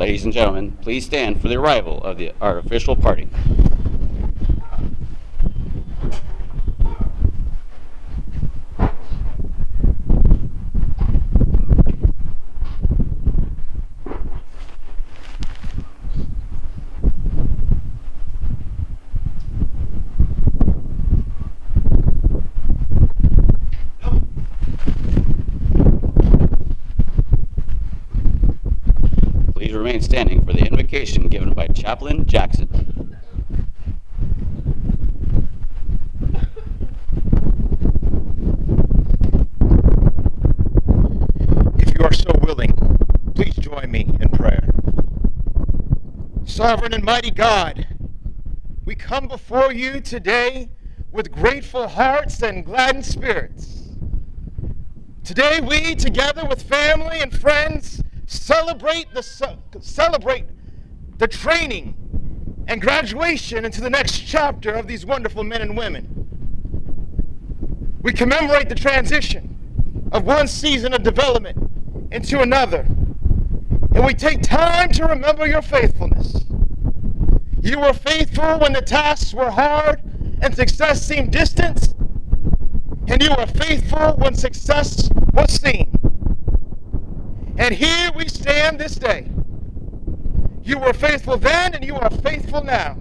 Ladies and gentlemen, please stand for the arrival of our official party. Please remain standing for the invocation given by Chaplain Jackson. If you are so willing, please join me in prayer. Sovereign and mighty God, we come before you today with grateful hearts and gladdened spirits. Today we, together with family and friends, celebrate the training and graduation into the next chapter of these wonderful men and women. We commemorate the transition of one season of development into another, and we take time to remember your faithfulness. You were faithful when the tasks were hard and success seemed distant, and you were faithful when success was seen. And here we stand this day. You were faithful then, and you are faithful now.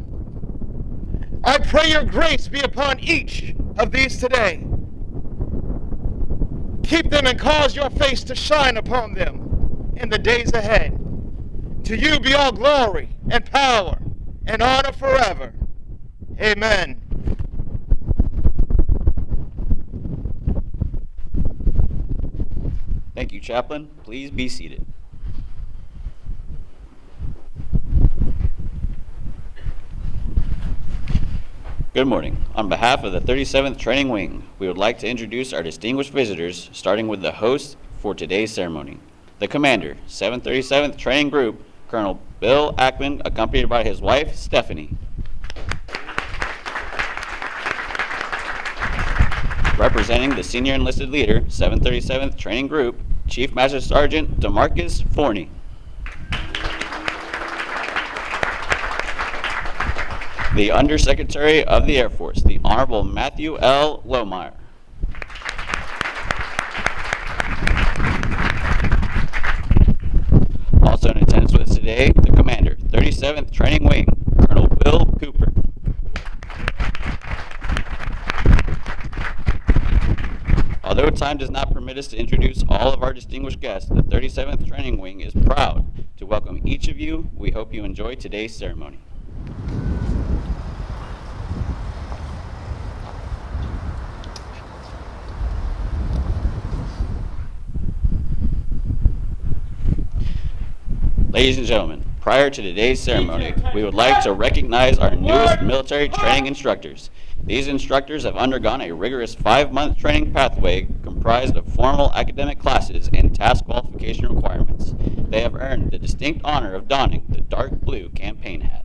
I pray your grace be upon each of these today. Keep them and cause your face to shine upon them in the days ahead. To you be all glory and power and honor forever. Amen. Thank you, Chaplain. Please be seated. Good morning. On behalf of the 37th Training Wing, we would like to introduce our distinguished visitors, starting with the host for today's ceremony. The Commander, 737th Training Group, Colonel Bill Ackman, accompanied by his wife, Stephanie. Representing the Senior Enlisted Leader, 737th Training Group, Chief Master Sergeant DeMarcus Forney. The Undersecretary of the Air Force, the Honorable Matthew L. Lohmeyer. Also in attendance with us today, the Commander, 37th Training Wing, Colonel Bill Cooper. Although time does not permit us to introduce all of our distinguished guests, the 37th Training Wing is proud to welcome each of you. We hope you enjoy today's ceremony. Ladies and gentlemen, prior to today's ceremony, we would like to recognize our newest military training instructors. These instructors have undergone a rigorous 5-month training pathway comprised of formal academic classes and task qualification requirements. They have earned the distinct honor of donning the dark blue campaign hat.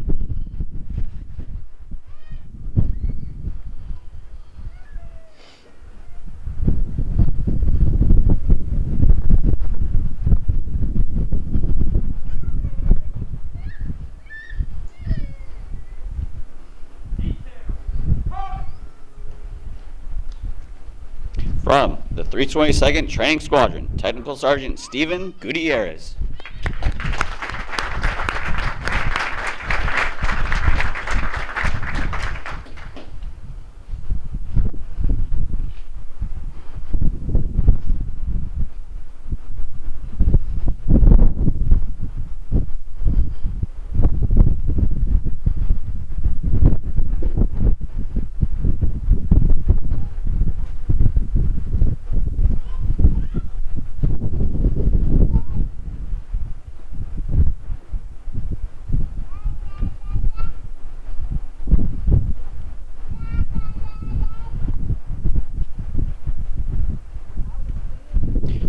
From the 322nd Training Squadron, Technical Sergeant Stephen Gutierrez.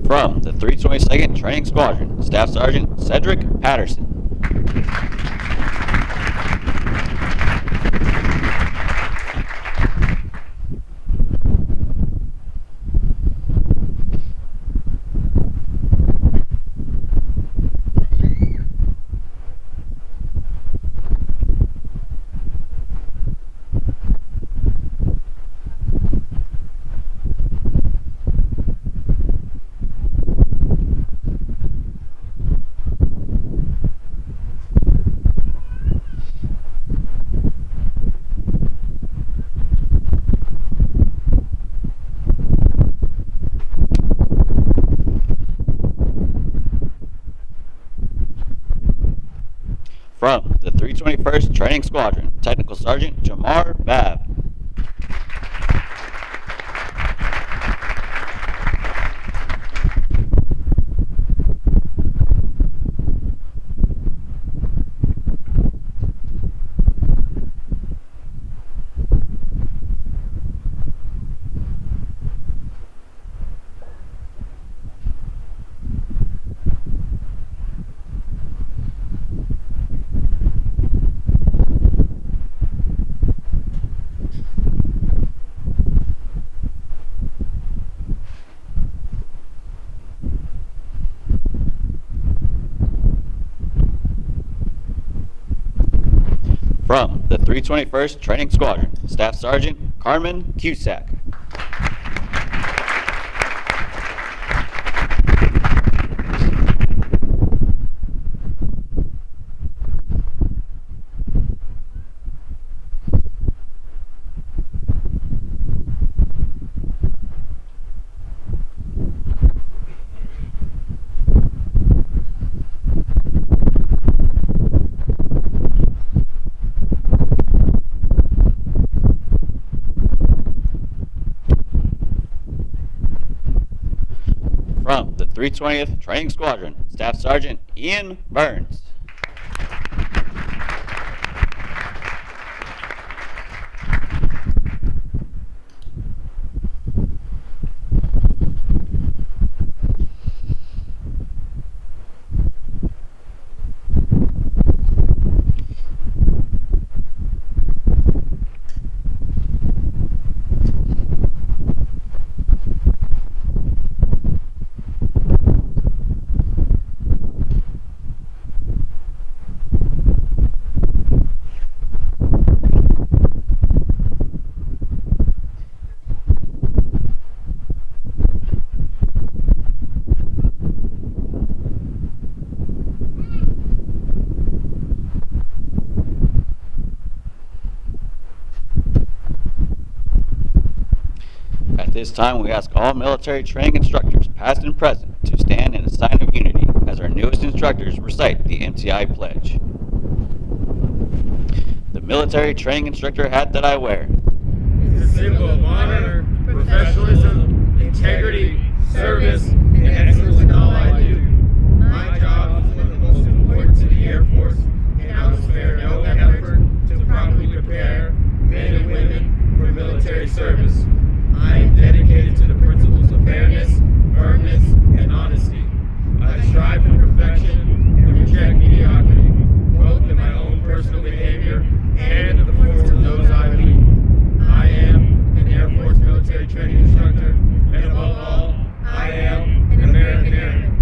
From the 322nd Training Squadron, Staff Sergeant Cedric Patterson. From the 321st Training Squadron, Technical Sergeant Jamar Babb. From the 321st Training Squadron, Staff Sergeant Carmen Cusack. From the 320th Training Squadron, Staff Sergeant Ian Burns. At this time, we ask all military training instructors, past and present, to stand in a sign of unity as our newest instructors recite the MTI pledge. The military training instructor hat that I wear is a symbol of honor, professionalism, integrity, service, and excellence in all I do. My job is one of the most important to the Air Force, and I will spare no effort to properly prepare men and women for military service. I am dedicated to the principles of fairness, firmness, and honesty. I strive for perfection and reject mediocrity, both in my own personal behavior and in the force of those I lead. I am an Air Force military training instructor, and above all, I am an American Airman.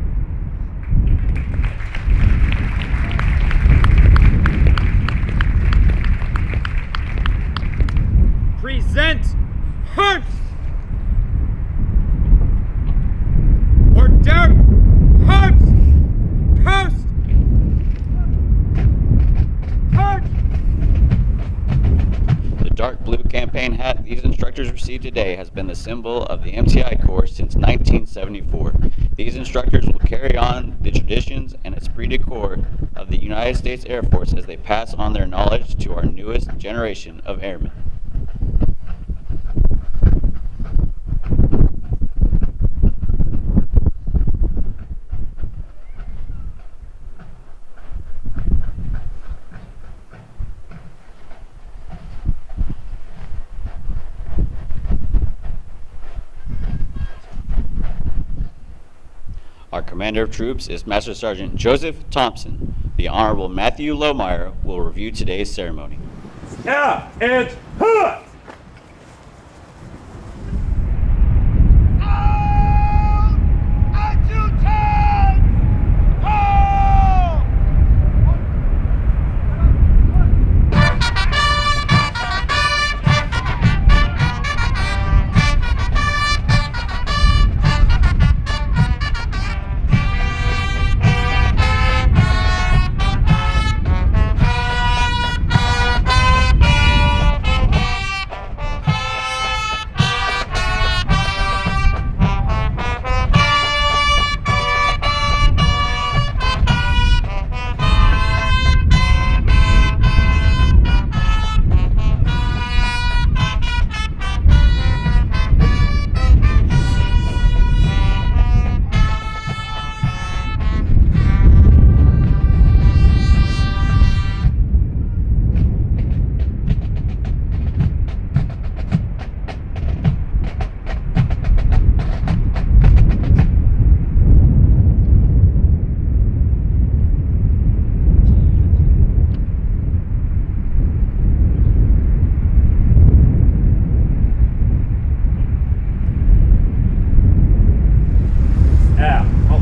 Present Hunt! Order! Hunt! Post! Hunt! The dark blue campaign hat these instructors received today has been the symbol of the MTI Corps since 1974. These instructors will carry on the traditions and esprit de corps of the United States Air Force as they pass on their knowledge to our newest generation of airmen. Our commander of troops is Master Sergeant Joseph Thompson. The Honorable Matthew Lohmeyer will review today's ceremony. Staff and Hunt!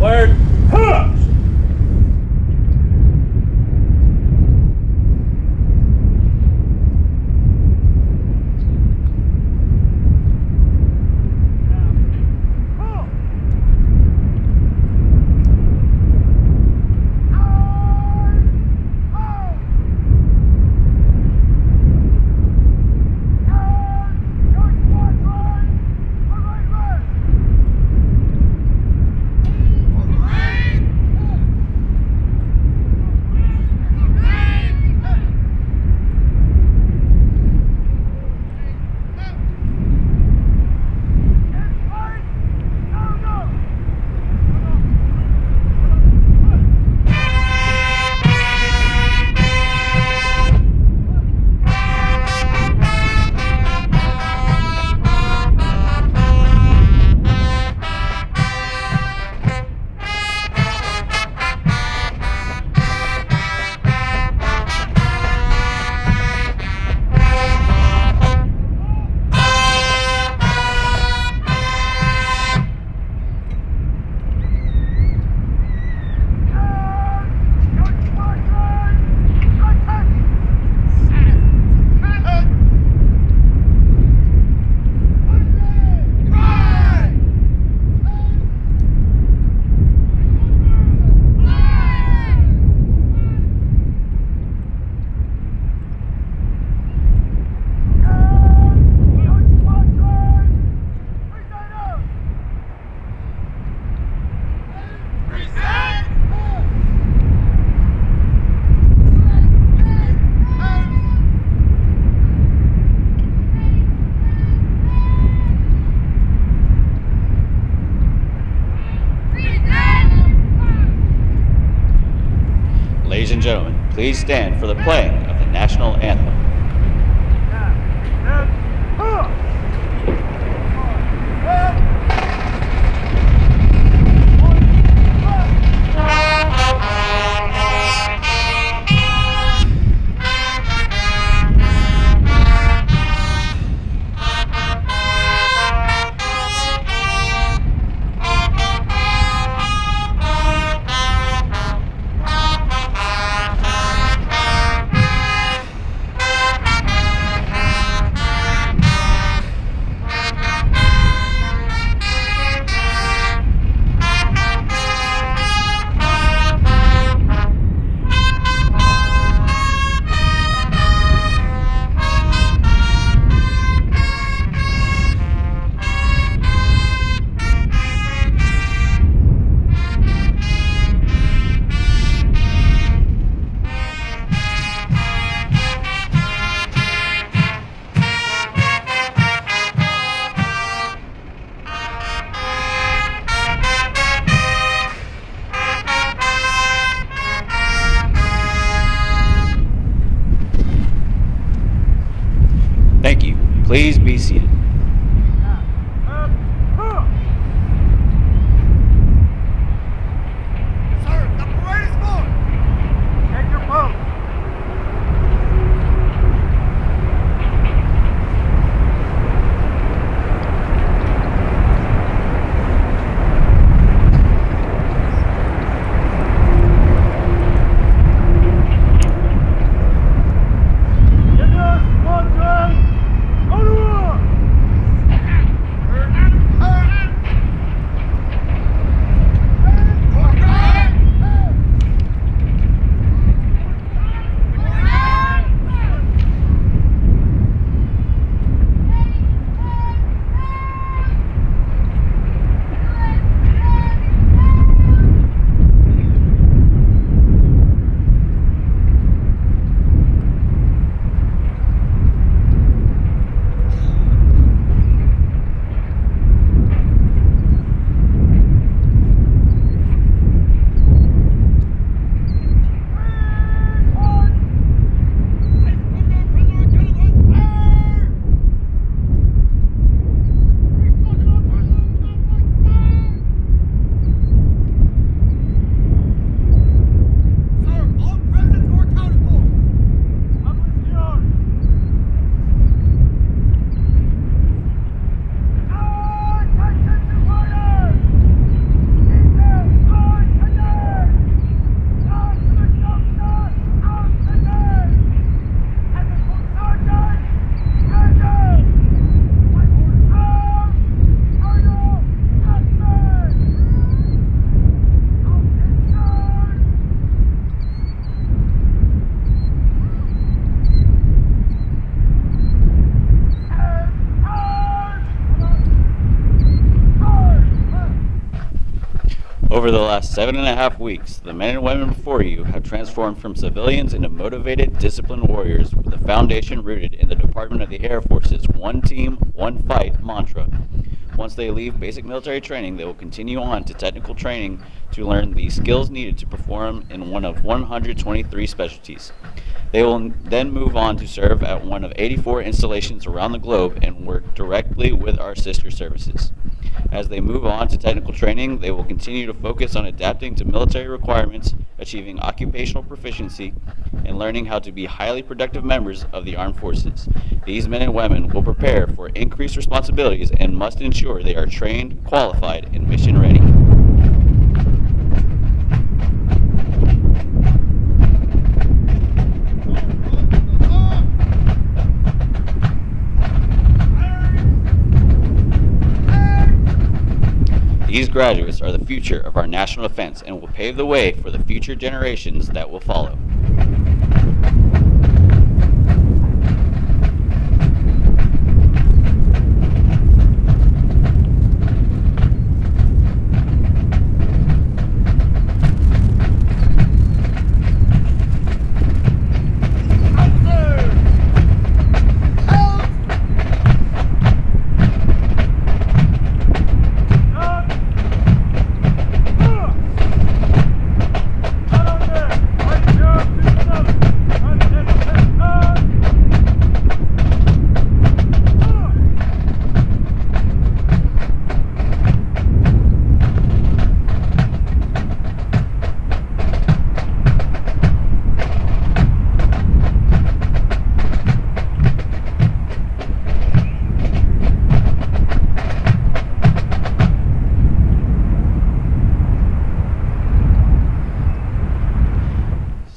declared hooks. Ladies and gentlemen, please stand for the playing of the national anthem. Thank you. Please be seated. Sir, the parade is going. Take your pose. Yes, one time, on the war! Over the last 7.5 weeks, the men and women before you have transformed from civilians into motivated, disciplined warriors with a foundation rooted in the Department of the Air Force's one team, one fight mantra. Once they leave basic military training, they will continue on to technical training to learn the skills needed to perform in one of 123 specialties. They will then move on to serve at one of 84 installations around the globe and work directly with our sister services. As they move on to technical training, they will continue to focus on adapting to military requirements, achieving occupational proficiency, and learning how to be highly productive members of the armed forces. These men and women will prepare for increased responsibilities and must ensure they are trained, qualified, and mission ready. These graduates are the future of our national defense and will pave the way for the future generations that will follow.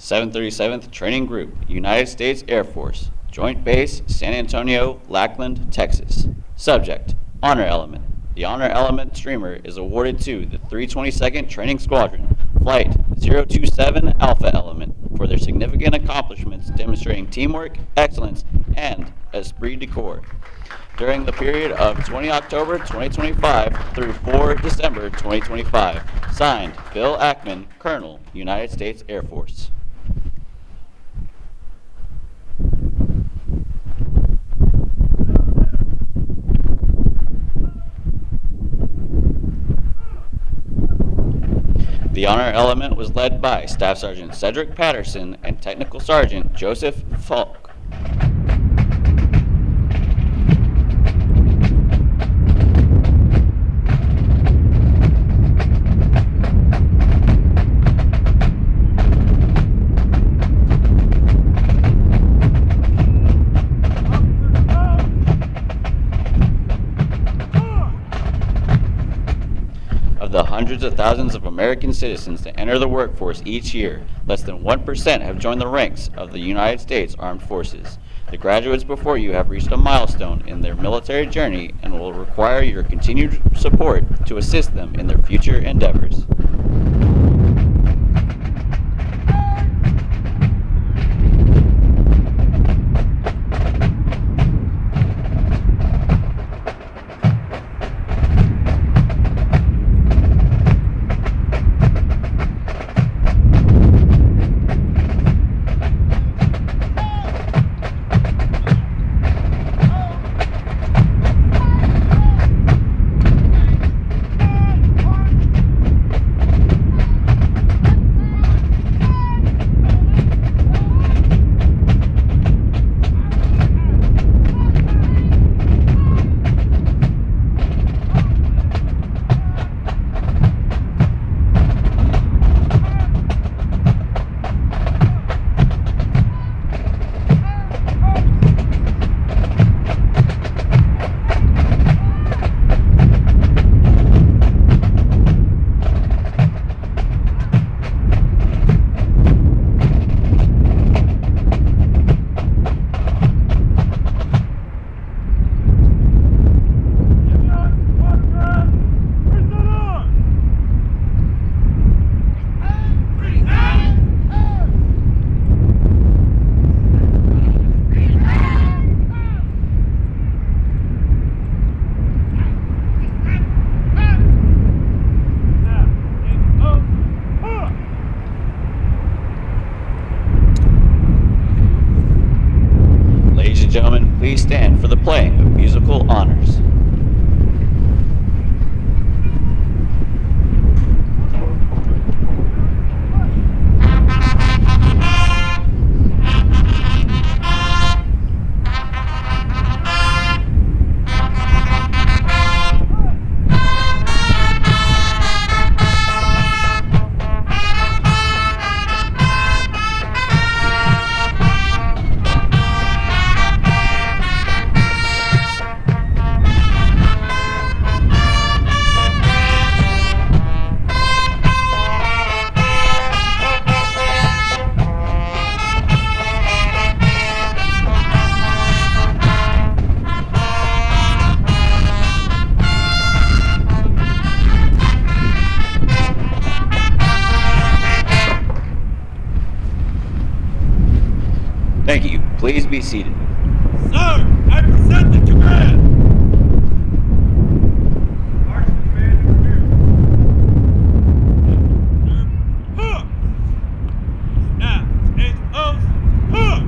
(737th Training Group, United States Air Force, Joint Base San Antonio-Lackland, Texas. Subject: Honor Element. The Honor Element streamer is awarded to the 322nd Training Squadron, Flight 027 Alpha Element, for their significant accomplishments demonstrating teamwork, excellence, and esprit de corps during the period of 20 October 2025 through 4 December 2025. Signed, Bill Ackman, Colonel, United States Air Force. The Honor Element was led by Staff Sergeant Cedric Patterson and Technical Sergeant Joseph Falk. Of the hundreds of thousands of American citizens that enter the workforce each year, less than 1% have joined the ranks of the United States Armed Forces. The graduates before you have reached a milestone in their military journey and will require your continued support to assist them in their future endeavors. Please be seated. Sir, I present the command. March command review. Huh. Now, 8-0. Huh.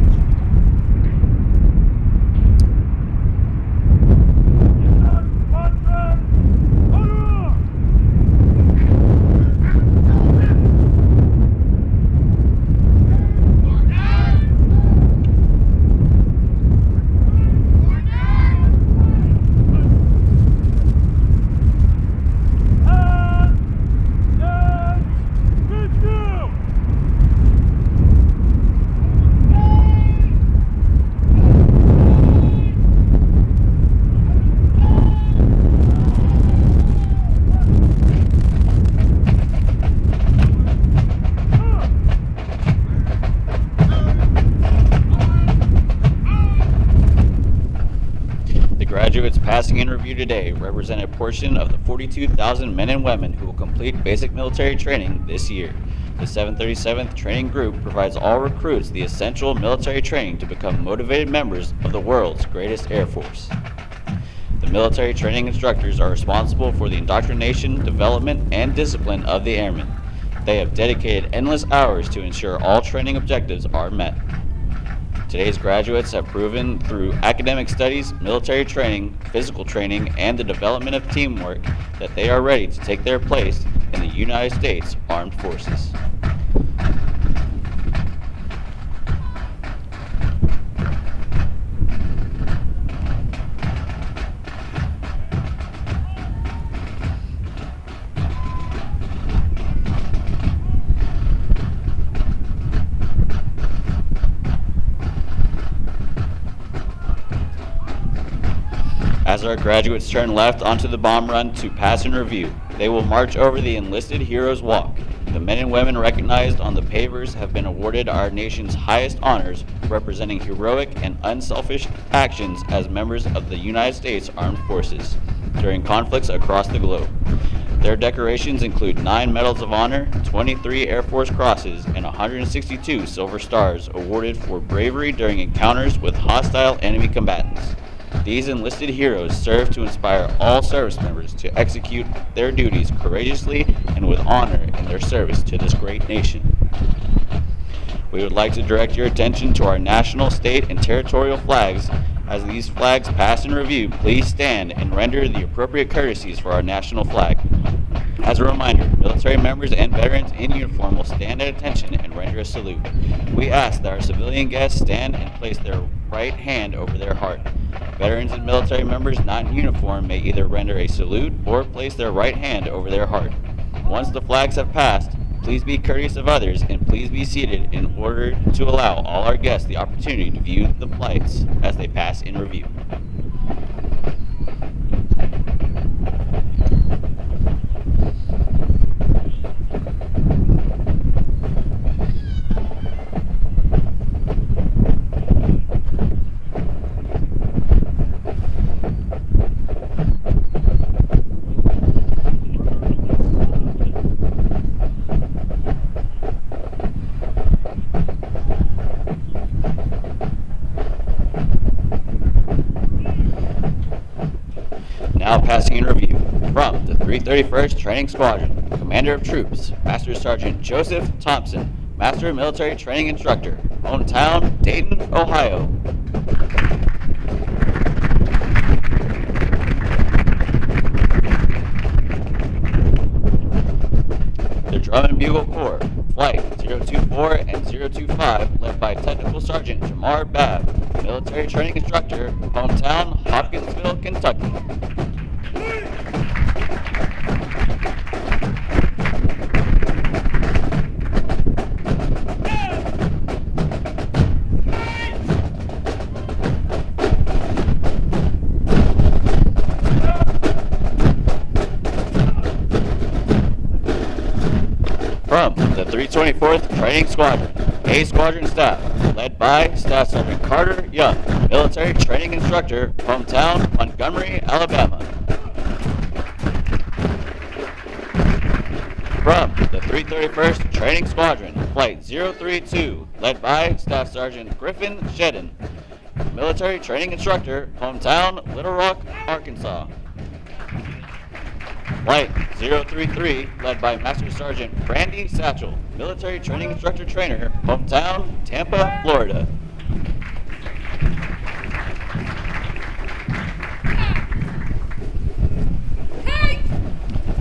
Graduates passing in review today represent a portion of the 42,000 men and women who will complete basic military training this year. The 737th Training Group provides all recruits the essential military training to become motivated members of the world's greatest Air Force. The military training instructors are responsible for the indoctrination, development, and discipline of the airmen. They have dedicated endless hours to ensure all training objectives are met. Today's graduates have proven through academic studies, military training, physical training, and the development of teamwork that they are ready to take their place in the United States Armed Forces. As our graduates turn left onto the bomb run to pass and review, they will march over the Enlisted Heroes Walk. The men and women recognized on the pavers have been awarded our nation's highest honors, representing heroic and unselfish actions as members of the United States Armed Forces during conflicts across the globe. Their decorations include 9 Medals of Honor, 23 Air Force Crosses, and 162 Silver Stars awarded for bravery during encounters with hostile enemy combatants. These enlisted heroes serve to inspire all service members to execute their duties courageously and with honor in their service to this great nation. We would like to direct your attention to our national, state, and territorial flags. As these flags pass in review, please stand and render the appropriate courtesies for our national flag. As a reminder, military members and veterans in uniform will stand at attention and render a salute. We ask that our civilian guests stand and place their right hand over their heart. Veterans and military members not in uniform may either render a salute or place their right hand over their heart. Once the flags have passed, please be courteous of others and please be seated in order to allow all our guests the opportunity to view the flights as they pass in review. Now passing in review, from the 331st Training Squadron, Commander of Troops, Master Sergeant Joseph Thompson, Master Military Training Instructor, hometown, Dayton, Ohio. The Drum and Bugle Corps, Flight 024 and 025, led by Technical Sergeant Jamar Babb, Military Training Instructor, hometown, Hopkinsville, Kentucky. From the 324th Training Squadron, A Squadron Staff, led by Staff Sergeant Carter Young, Military Training Instructor, hometown, Montgomery, Alabama. From the 331st Training Squadron, Flight 032, led by Staff Sergeant Griffin Shedden, military training instructor, hometown, Little Rock, Arkansas. Flight 033, led by Master Sergeant Brandy Satchel, military training instructor trainer, hometown, Tampa, Florida.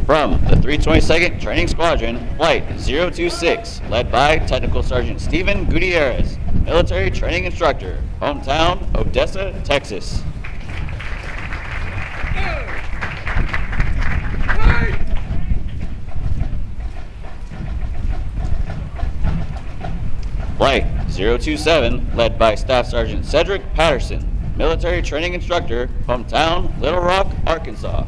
From the 322nd Training Squadron, Flight 026, led by Technical Sergeant Stephen Gutierrez, military training instructor, hometown, Odessa, Texas. Flight 027, led by Staff Sergeant Cedric Patterson, military training instructor, hometown, Little Rock, Arkansas.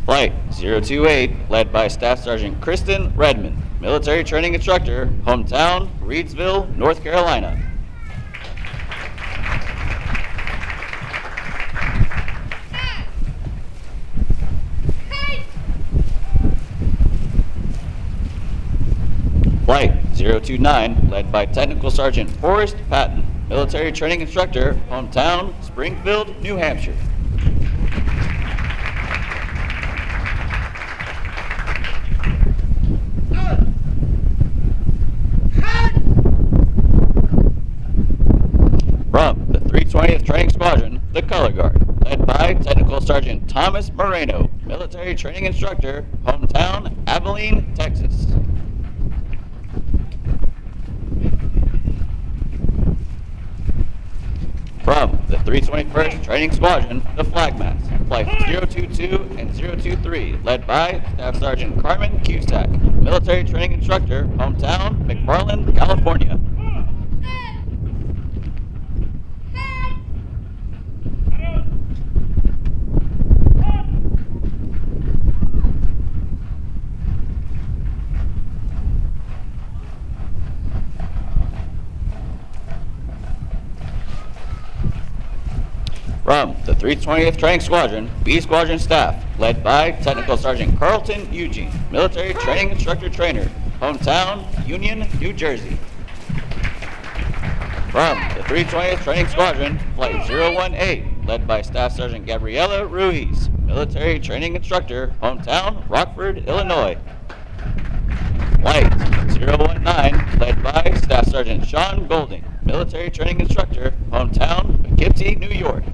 Flight 028, led by Staff Sergeant Kristen Redmond, military training instructor, hometown, Reidsville, North Carolina. Flight 029, led by Technical Sergeant Forrest Patton, military training instructor, hometown, Springfield, New Hampshire. From the 320th Training Squadron, the Color Guard, led by Technical Sergeant Thomas Moreno, military training instructor, hometown, Abilene, Texas. From the 321st Training Squadron, the Flag Mats, Flight 022 and 023, led by Staff Sergeant Carmen Cusack, military training instructor, hometown, McFarland, California. From the 320th Training Squadron, B Squadron staff, led by Technical Sergeant Carlton Eugene, military training instructor trainer, hometown, Union, New Jersey. From the 320th Training Squadron, Flight 018, led by Staff Sergeant Gabriela Ruiz, military training instructor, hometown, Rockford, Illinois. Flight 019, led by Staff Sergeant Sean Golding, military training instructor, hometown, Poughkeepsie, New York.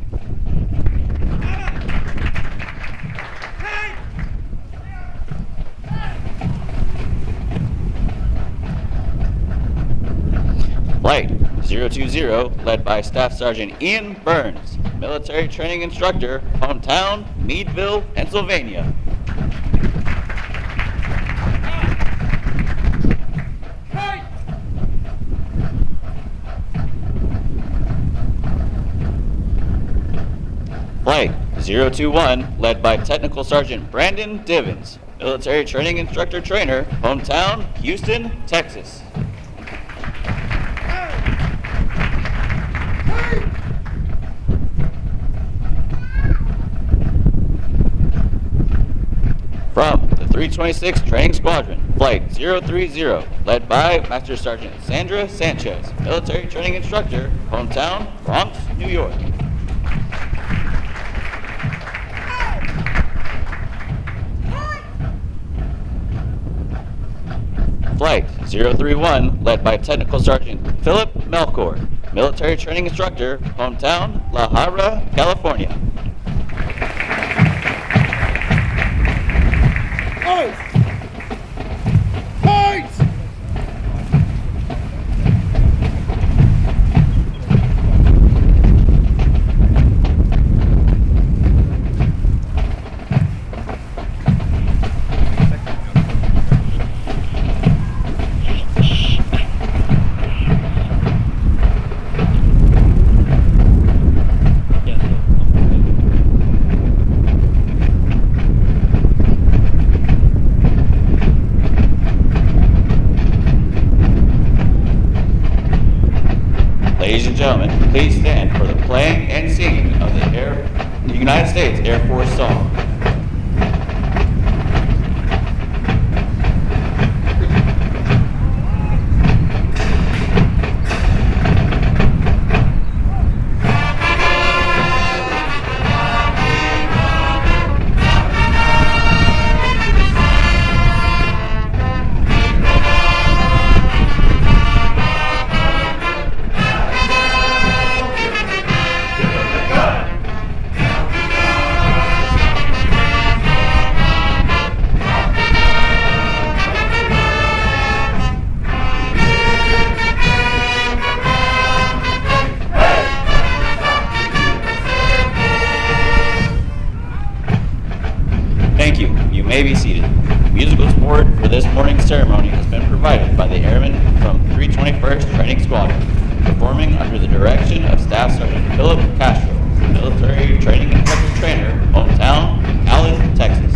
Flight 020, led by Staff Sergeant Ian Burns, military training instructor, hometown, Meadville, Pennsylvania. Flight 021, led by Technical Sergeant Brandon Divins, military training instructor trainer, hometown, Houston, Texas. From the 326th Training Squadron, Flight 030, led by Master Sergeant Sandra Sanchez, military training instructor, hometown, Bronx, New York. Flight 031, led by Technical Sergeant Philip Melkor, military training instructor, hometown, La Habra, California. Ladies and gentlemen, please stand for the playing and singing of the United States Air Force song. ceremony has been provided by the Airmen from 321st Training Squadron, performing under the direction of Staff Sergeant Philip Castro, Military Training Instructor Trainer, hometown, Allen, Texas.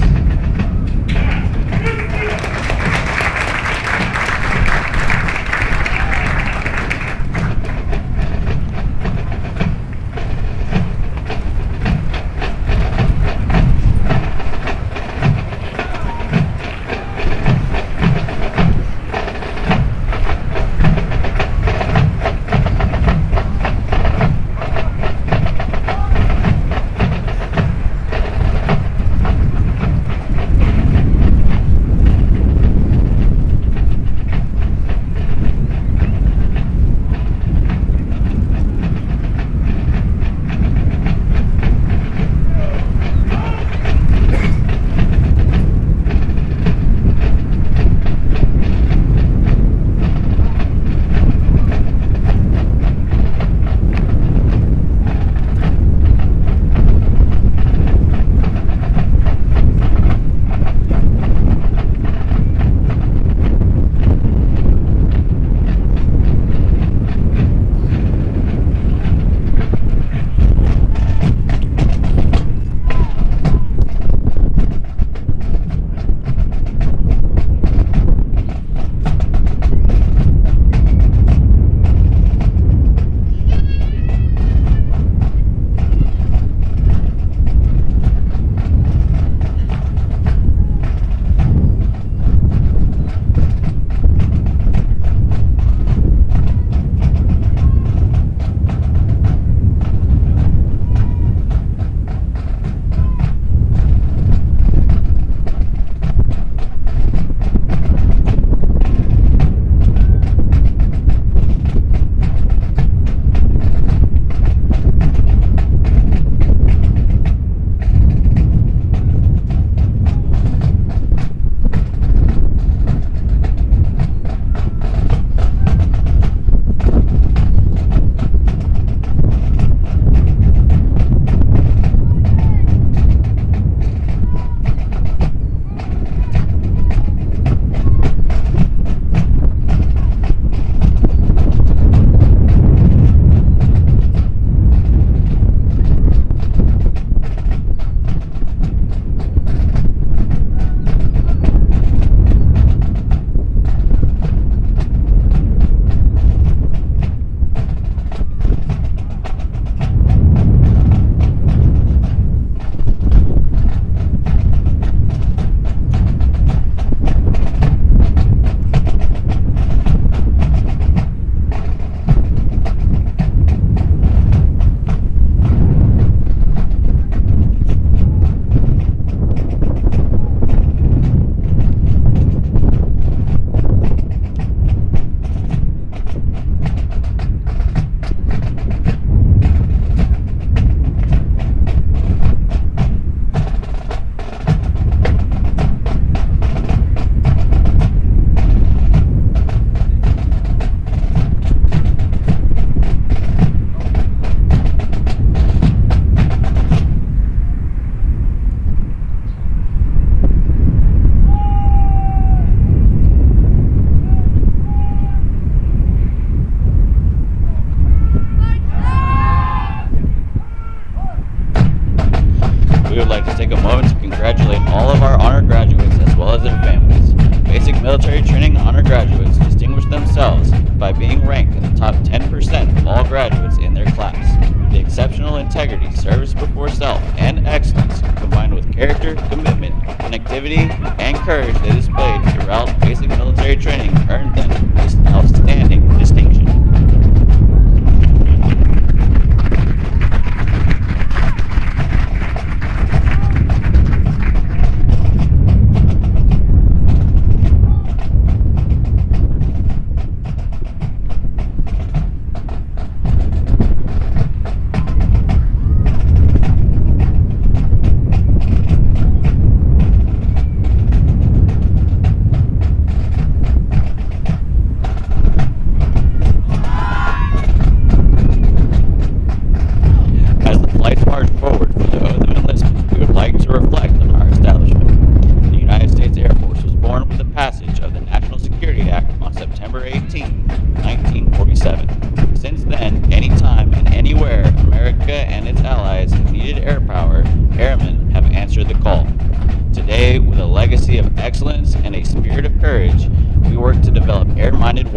military training honor graduates distinguish themselves by being ranked in the top 10% of all graduates in their class. The exceptional integrity, service before self, and excellence, combined with character, commitment, connectivity, and courage they displayed throughout basic military training, earned them this outstanding distinction.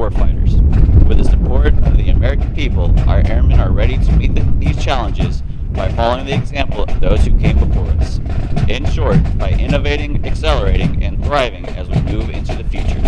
warfighters. With the support of the American people, our airmen are ready to meet these challenges by following the example of those who came before us. In short, by innovating, accelerating, and thriving as we move into the future.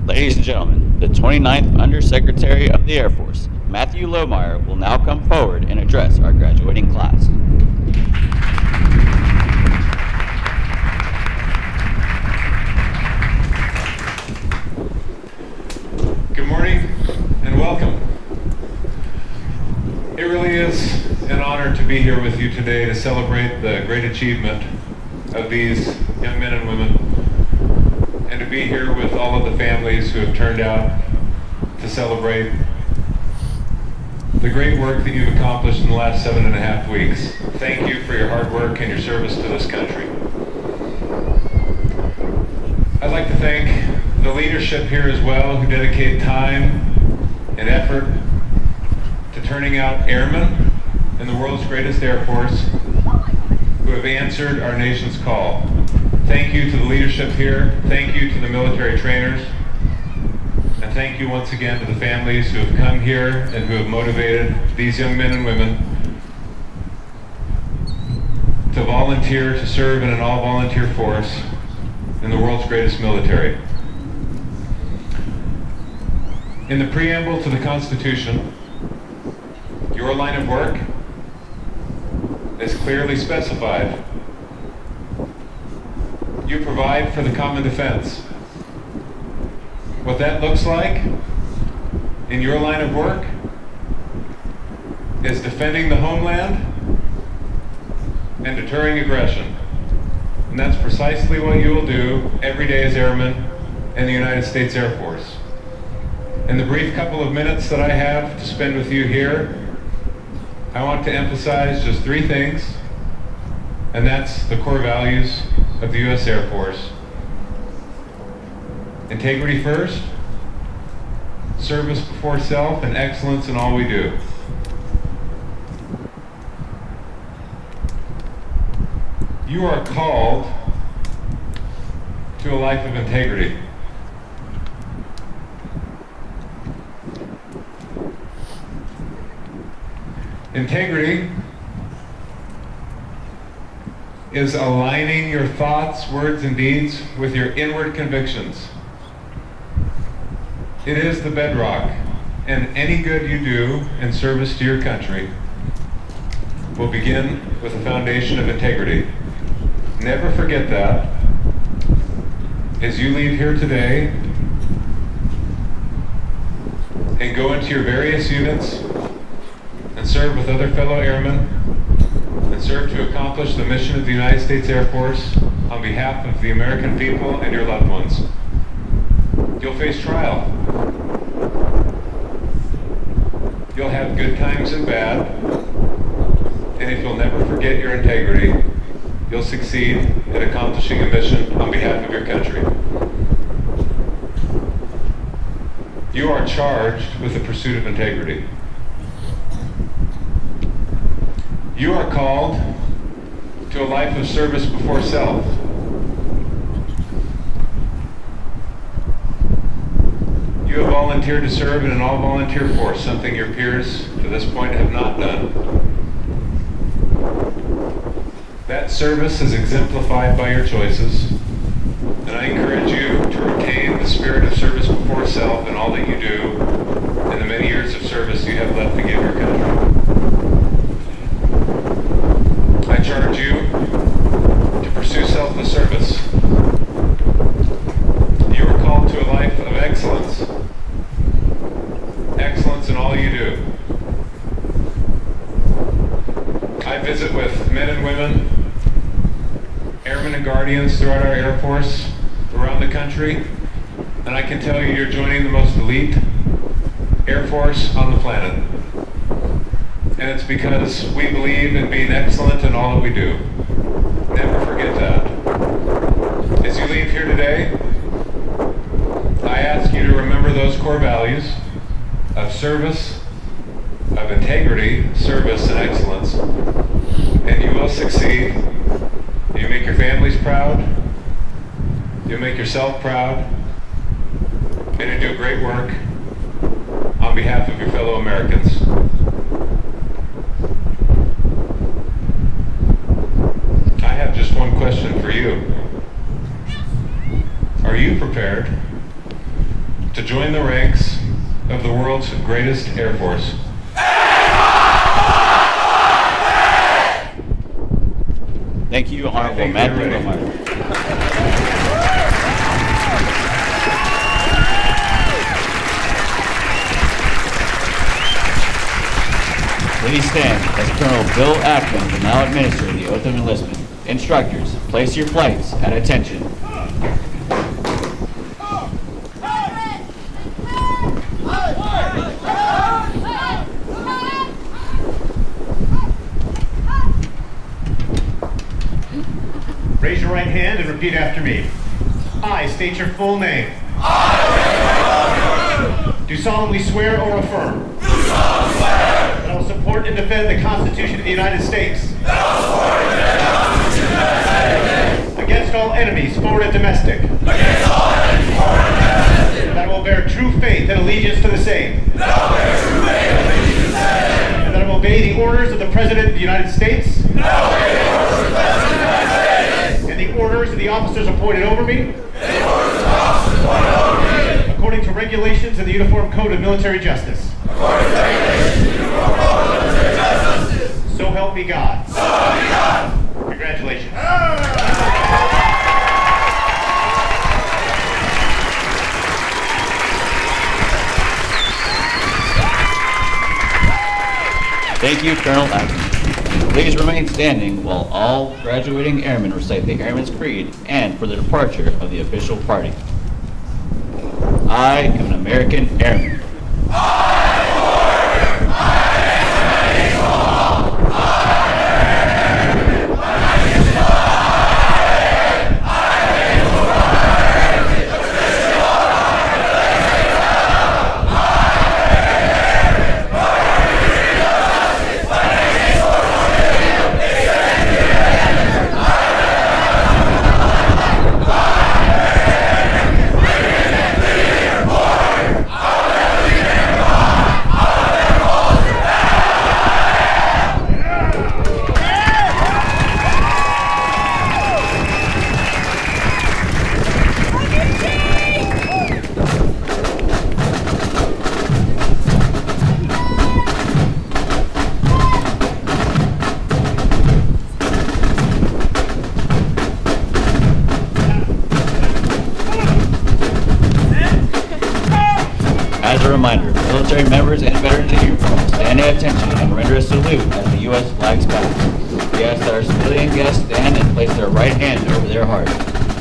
Ladies and gentlemen, the 29th Undersecretary of the Air Force, Matthew Lohmeyer, will now come forward and address our graduating class. Good morning and welcome. It really is an honor to be here with you today to celebrate the great achievement of these young men and women, and to be here with all of the families who have turned out to celebrate the great work that you've accomplished in the last 7.5 weeks. Thank you for your hard work and your service to this country. I'd like to thank the leadership here as well, who dedicate time and effort to turning out airmen in the world's greatest Air Force who have answered our nation's call. Thank you to the leadership here, thank you to the military trainers, and thank you once again to the families who have come here and who have motivated these young men and women to volunteer to serve in an all-volunteer force in the world's greatest military. In the preamble to the Constitution, your line of work is clearly specified. You provide for the common defense. What that looks like in your line of work is defending the homeland and deterring aggression. And that's precisely what you will do every day as airmen in the United States Air Force. In the brief couple of minutes that I have to spend with you here, I want to emphasize just 3 things, and that's the core values of the U.S. Air Force. Integrity first, service before self, and excellence in all we do. You are called to a life of integrity. Integrity is aligning your thoughts, words, and deeds with your inward convictions. It is the bedrock, and any good you do in service to your country will begin with a foundation of integrity. Never forget that as you leave here today and go into your various units and serve with other fellow airmen and serve to accomplish the mission of the United States Air Force on behalf of the American people and your loved ones. You'll face trial. You'll have good times and bad, and if you'll never forget your integrity, you'll succeed at accomplishing a mission on behalf of your country. You are charged with the pursuit of integrity. You are called to a life of service before self. You have volunteered to serve in an all-volunteer force, something your peers to this point have not done. That service is exemplified by your choices, and I encourage you to retain the spirit of service before self in all that you do in the many years of service you have left to give your country. I charge you to pursue selfless service. You are called to a life of excellence. Excellence in all you do. I visit with men and women, airmen and guardians throughout our Air Force, around the country, and I can tell you you're joining the most elite Air Force on the planet. And it's because we believe in being excellent in all that we do. Never forget that. As you leave here today, I ask you to remember those core values of service, of integrity, service, and excellence, and you will succeed. You make your families proud, you'll make yourself proud, and you do great work on behalf of your fellow Americans. I have just one question for you. Are you prepared to join the ranks of the world's greatest Air Force? Thank you, Honorable Matthew Lohmeyer. Please stand as Colonel Bill Ackman will now administer the oath of enlistment. Instructors, place your flights at attention. Raise your right hand and repeat after me. I state your full name. Do solemnly swear or affirm that I will support and defend the Constitution of the United States against all enemies, foreign and domestic. That I will bear true faith and allegiance to the same. And that I will obey the orders of the President of the United States. And the orders of the officers appointed over me. According to regulations in the Uniform Code of Military Justice. So help me God. Congratulations. Thank you, Colonel Ackman. Please remain standing while all graduating airmen recite the Airman's Creed and for the departure of the official party. I am an American Airman. As a reminder, military members and veterans in uniform stand at attention and render a salute as the U.S. flags pass. We ask that our civilian guests stand and place their right hand over their heart.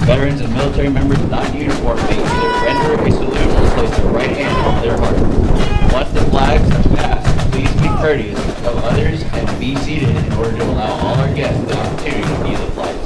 Veterans and military members not in uniform may either render a salute or place their right hand over their heart. Once the flags are passed, please be courteous of others and be seated in order to allow all our guests the opportunity to view the flags.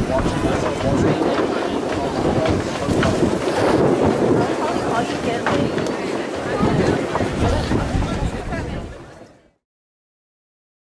I'll get late.